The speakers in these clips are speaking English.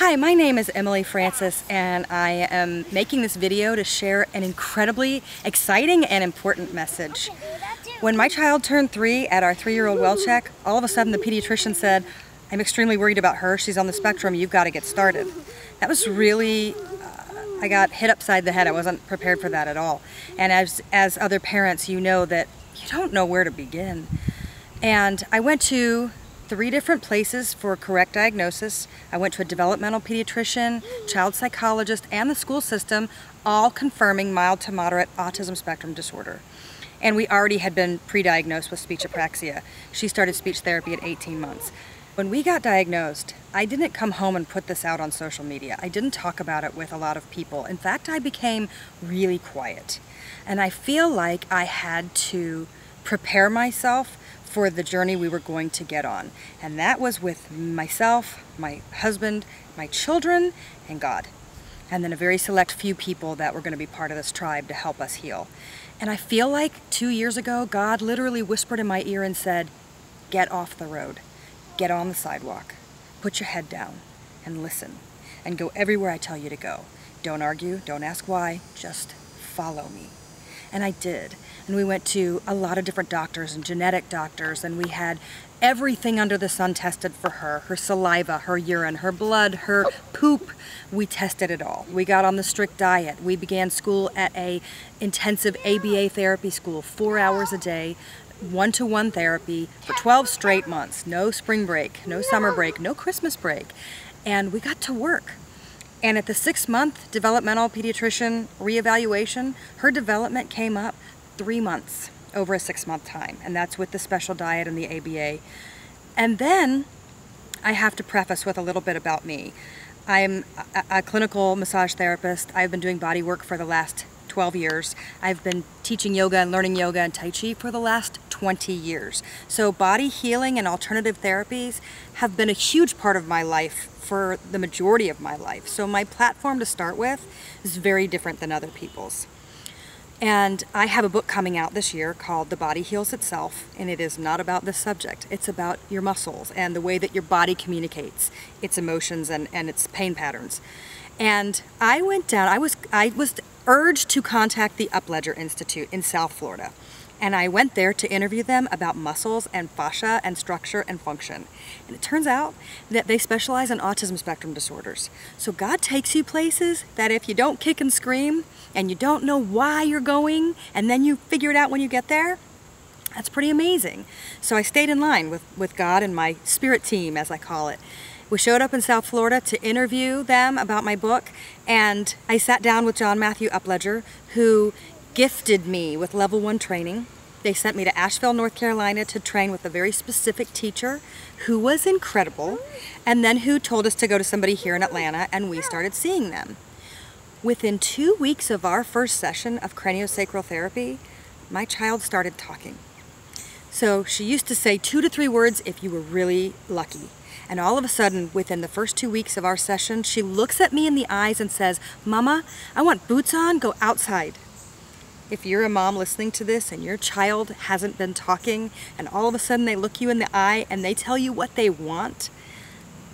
Hi, my name is Emily Francis, and I am making this video to share an incredibly exciting and important message. When my child turned 3 at our 3-year-old well check, all of a sudden the pediatrician said, "I'm extremely worried about her. She's on the spectrum. You've got to get started." That was really, I got hit upside the head. I wasn't prepared for that at all. And as other parents, you know that you don't know where to begin. And I went to 3 different places for correct diagnosis. I went to a developmental pediatrician, child psychologist, and the school system, all confirming mild to moderate autism spectrum disorder. And we already had been pre-diagnosed with speech apraxia. She started speech therapy at 18 months. When we got diagnosed, I didn't come home and put this out on social media. I didn't talk about it with a lot of people. In fact, I became really quiet. And I feel like I had to prepare myself for the journey we were going to get on. And that was with myself, my husband, my children, and God. And then a very select few people that were going to be part of this tribe to help us heal. And I feel like 2 years ago, God literally whispered in my ear and said, "Get off the road. Get on the sidewalk. Put your head down and listen. And go everywhere I tell you to go. Don't argue, don't ask why, just follow me." And I did. And we went to a lot of different doctors and genetic doctors, and we had everything under the sun tested for her. Her saliva, her urine, her blood, her poop. We tested it all. We got on the strict diet. We began school at a intensive ABA therapy school, 4 hours a day, one-to-one therapy for 12 straight months. No spring break, no summer break, no Christmas break. And we got to work. And at the 6-month developmental pediatrician reevaluation, her development came up 3 months over a 6-month time. And that's with the special diet and the ABA. And then I have to preface with a little bit about me. I'm a clinical massage therapist. I've been doing body work for the last 12 years. I've been teaching yoga and learning yoga and Tai Chi for the last 20 years. So body healing and alternative therapies have been a huge part of my life for the majority of my life. So my platform to start with is very different than other people's. And I have a book coming out this year called The Body Heals Itself, and it is not about this subject. It's about your muscles and the way that your body communicates its emotions and its pain patterns. And I went down, I was urged to contact the Upledger Institute in South Florida. And I went there to interview them about muscles and fascia and structure and function. And it turns out that they specialize in autism spectrum disorders. So God takes you places that if you don't kick and scream and you don't know why you're going and then you figure it out when you get there, that's pretty amazing. So I stayed in line with God and my spirit team, as I call it. We showed up in South Florida to interview them about my book, and I sat down with John Matthew Upledger, who gifted me with level 1 training. They sent me to Asheville, North Carolina to train with a very specific teacher who was incredible, and then who told us to go to somebody here in Atlanta, and we started seeing them. Within 2 weeks of our first session of craniosacral therapy, my child started talking. So she used to say 2 to 3 words if you were really lucky. And all of a sudden, within the first 2 weeks of our session, she looks at me in the eyes and says, "Mama, I want boots on, go outside." If you're a mom listening to this and your child hasn't been talking and all of a sudden they look you in the eye and they tell you what they want,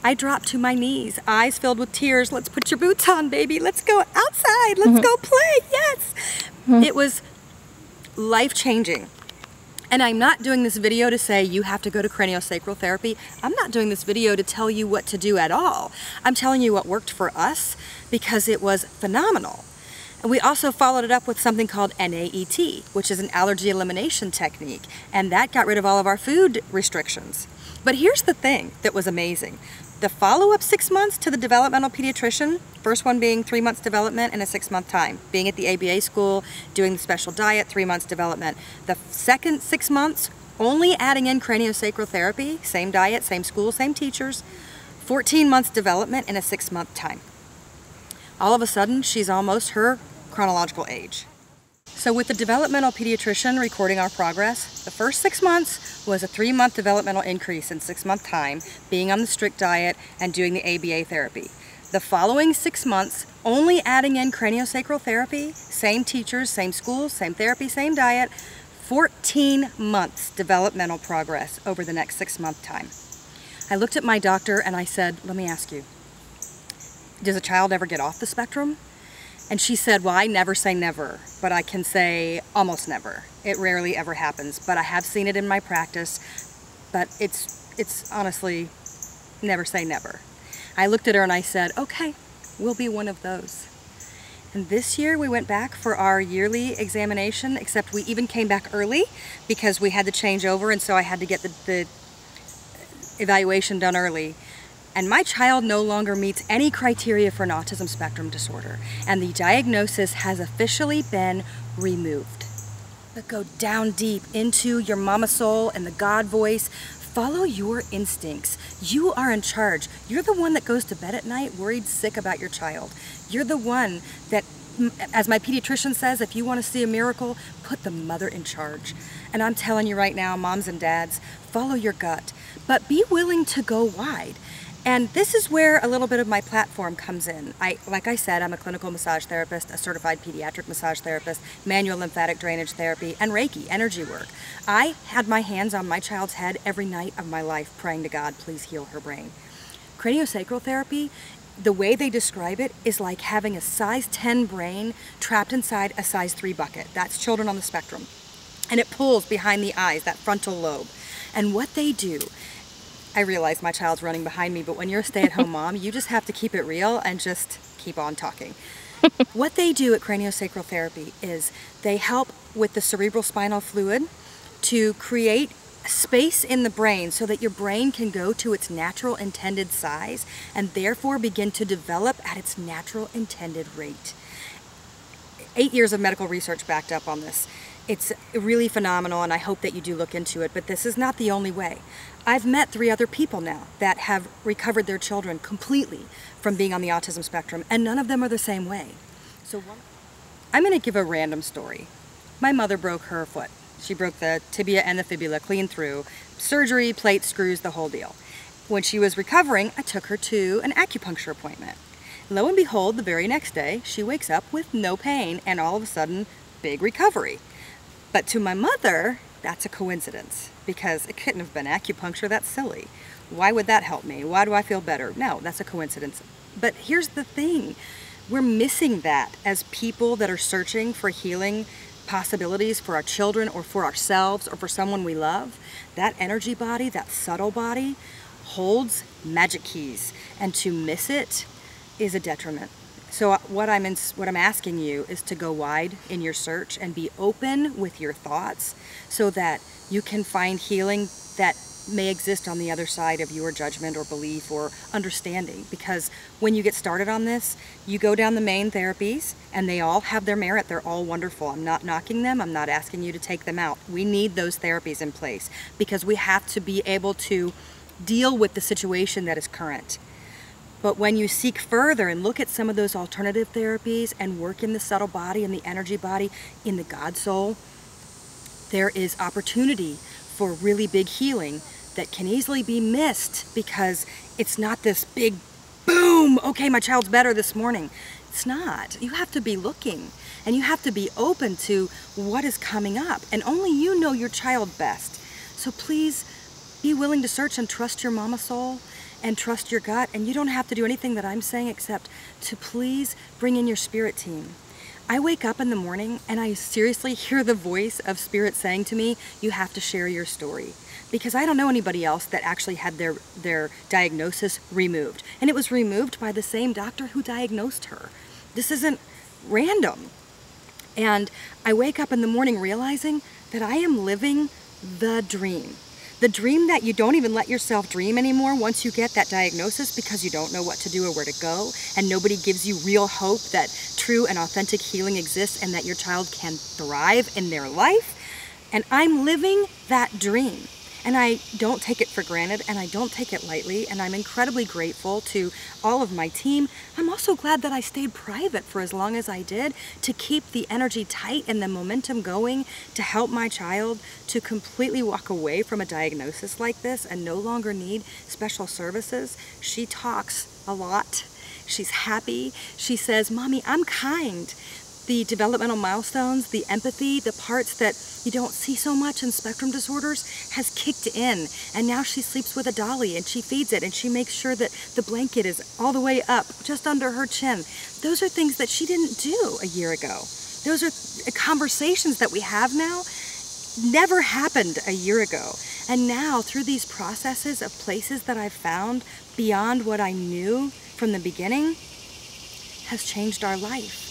I drop to my knees, eyes filled with tears. "Let's put your boots on, baby. Let's go outside. Let's go play." Yes. It was life-changing. And I'm not doing this video to say you have to go to craniosacral therapy. I'm not doing this video to tell you what to do at all. I'm telling you what worked for us because it was phenomenal. And we also followed it up with something called NAET, which is an allergy elimination technique. And that got rid of all of our food restrictions. But here's the thing that was amazing. The follow-up 6 months to the developmental pediatrician, first one being 3 months development in a 6-month time, being at the ABA school, doing the special diet, 3 months development. The second 6 months, only adding in craniosacral therapy, same diet, same school, same teachers, 14 months development in a 6-month time. All of a sudden, she's almost her chronological age. So with the developmental pediatrician recording our progress, the first 6 months was a 3-month developmental increase in 6-month time, being on the strict diet and doing the ABA therapy. The following 6 months, only adding in craniosacral therapy, same teachers, same schools, same therapy, same diet, 14 months developmental progress over the next 6-month time. I looked at my doctor and I said, "Let me ask you, does a child ever get off the spectrum? And she said, well, I never say never, but I can say almost never. It rarely ever happens, but I have seen it in my practice, but it's honestly never say never. I looked at her and I said, okay, we'll be one of those. And this year we went back for our yearly examination, except we even came back early because we had to change over, and so I had to get the evaluation done early. And my child no longer meets any criteria for an autism spectrum disorder, and the diagnosis has officially been removed. But go down deep into your mama soul and the God voice. Follow your instincts. You are in charge. You're the one that goes to bed at night worried sick about your child. You're the one that, as my pediatrician says, if you want to see a miracle, put the mother in charge. And I'm telling you right now, moms and dads, follow your gut, but be willing to go wide. And this is where a little bit of my platform comes in. Like I said, I'm a clinical massage therapist, a certified pediatric massage therapist, manual lymphatic drainage therapy, and Reiki, energy work. I had my hands on my child's head every night of my life praying to God, please heal her brain. Craniosacral therapy, the way they describe it is like having a size 10 brain trapped inside a size 3 bucket. That's children on the spectrum. And it pulls behind the eyes, that frontal lobe. And what they do, I realize my child's running behind me, but when you're a stay-at-home mom, you just have to keep it real and just keep on talking. What they do at craniosacral therapy is they help with the cerebral spinal fluid to create space in the brain so that your brain can go to its natural intended size and therefore begin to develop at its natural intended rate. 8 years of medical research backed up on this. It's really phenomenal, and I hope that you do look into it, but this is not the only way. I've met 3 other people now that have recovered their children completely from being on the autism spectrum, and none of them are the same way. So I'm going to give a random story. My mother broke her foot. She broke the tibia and the fibula clean through. Surgery, plates, screws, the whole deal. When she was recovering, I took her to an acupuncture appointment. Lo and behold, the very next day, she wakes up with no pain and all of a sudden, big recovery. But to my mother, that's a coincidence because it couldn't have been acupuncture. That's silly. Why would that help me? Why do I feel better? No, that's a coincidence. But here's the thing. We're missing that as people that are searching for healing possibilities for our children or for ourselves or for someone we love. That energy body, that subtle body, holds magic keys, and to miss it is a detriment. So what I'm asking you is to go wide in your search and be open with your thoughts so that you can find healing that may exist on the other side of your judgment or belief or understanding. Because when you get started on this, you go down the main therapies and they all have their merit. They're all wonderful. I'm not knocking them. I'm not asking you to take them out. We need those therapies in place because we have to be able to deal with the situation that is current. But when you seek further and look at some of those alternative therapies and work in the subtle body and the energy body, in the God soul, there is opportunity for really big healing that can easily be missed because it's not this big boom, okay, my child's better this morning. It's not. You have to be looking and you have to be open to what is coming up, and only you know your child best. So please be willing to search and trust your mama soul and trust your gut, and you don't have to do anything that I'm saying except to please bring in your spirit team. I wake up in the morning and I seriously hear the voice of spirit saying to me, you have to share your story. Because I don't know anybody else that actually had their diagnosis removed. And it was removed by the same doctor who diagnosed her. This isn't random. And I wake up in the morning realizing that I am living the dream. The dream that you don't even let yourself dream anymore once you get that diagnosis because you don't know what to do or where to go, and nobody gives you real hope that true and authentic healing exists and that your child can thrive in their life. And I'm living that dream. And I don't take it for granted, and I don't take it lightly, and I'm incredibly grateful to all of my team. I'm also glad that I stayed private for as long as I did to keep the energy tight and the momentum going to help my child to completely walk away from a diagnosis like this and no longer need special services. She talks a lot. She's happy. She says, Mommy, I'm kind. the developmental milestones, the empathy, the parts that you don't see so much in spectrum disorders has kicked in. And now she sleeps with a dolly and she feeds it and she makes sure that the blanket is all the way up just under her chin. Those are things that she didn't do a year ago. Those are conversations that we have now, never happened a year ago. And now through these processes of places that I've found beyond what I knew from the beginning has changed our life.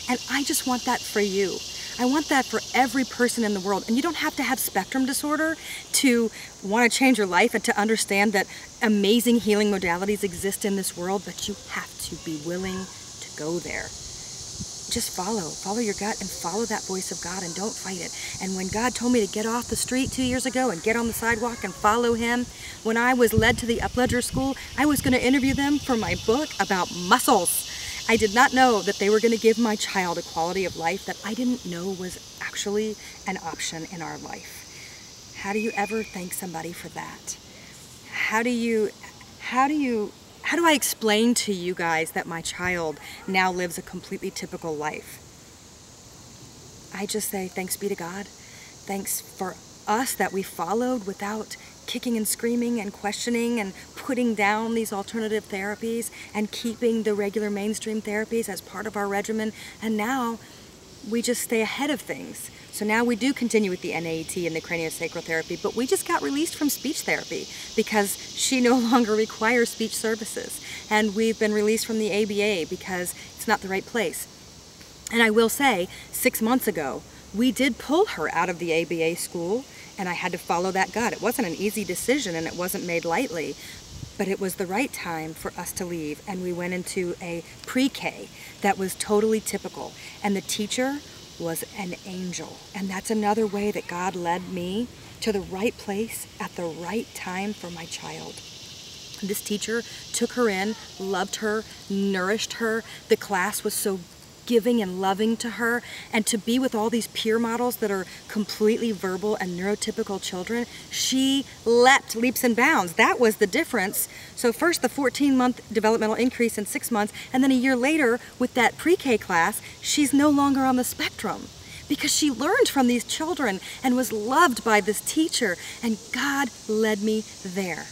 And I just want that for you. I want that for every person in the world. And you don't have to have spectrum disorder to want to change your life and to understand that amazing healing modalities exist in this world, but you have to be willing to go there. Just follow your gut and follow that voice of God and don't fight it. And when God told me to get off the street 2 years ago and get on the sidewalk and follow Him, when I was led to the Upledger School, I was going to interview them for my book about muscles. I did not know that they were going to give my child a quality of life that I didn't know was actually an option in our life. How do you ever thank somebody for that? How do I explain to you guys that my child now lives a completely typical life? I just say, thanks be to God. Thanks for us that we followed without kicking and screaming and questioning and putting down these alternative therapies and keeping the regular mainstream therapies as part of our regimen. And now we just stay ahead of things. So now we do continue with the NAET and the craniosacral therapy, but we just got released from speech therapy because she no longer requires speech services. And we've been released from the ABA because it's not the right place. And I will say, 6 months ago, we did pull her out of the ABA school, and I had to follow that gut. It wasn't an easy decision and it wasn't made lightly, but it was the right time for us to leave. And we went into a pre-K that was totally typical. And the teacher was an angel. And that's another way that God led me to the right place at the right time for my child. This teacher took her in, loved her, nourished her. The class was so giving and loving to her, and to be with all these peer models that are completely verbal and neurotypical children, she leapt leaps and bounds. That was the difference. So first the 14-month developmental increase in 6 months, and then a year later with that pre-K class, she's no longer on the spectrum because she learned from these children and was loved by this teacher, and God led me there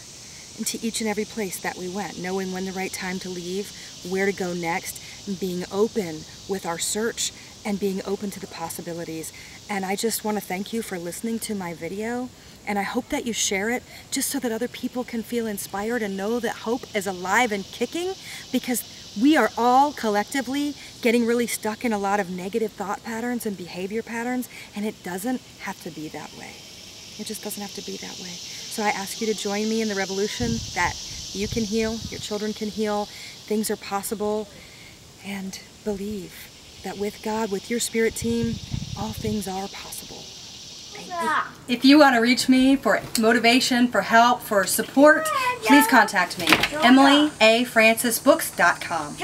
into each and every place that we went, knowing when the right time to leave, where to go next, and being open with our search and being open to the possibilities. And I just want to thank you for listening to my video, and I hope that you share it just so that other people can feel inspired and know that hope is alive and kicking, because we are all collectively getting really stuck in a lot of negative thought patterns and behavior patterns, and it doesn't have to be that way. It just doesn't have to be that way. So I ask you to join me in the revolution that you can heal, your children can heal, things are possible, and believe that with God, with your spirit team, all things are possible. If you want to reach me for motivation, for help, for support, please contact me. EmilyAFrancisBooks.com.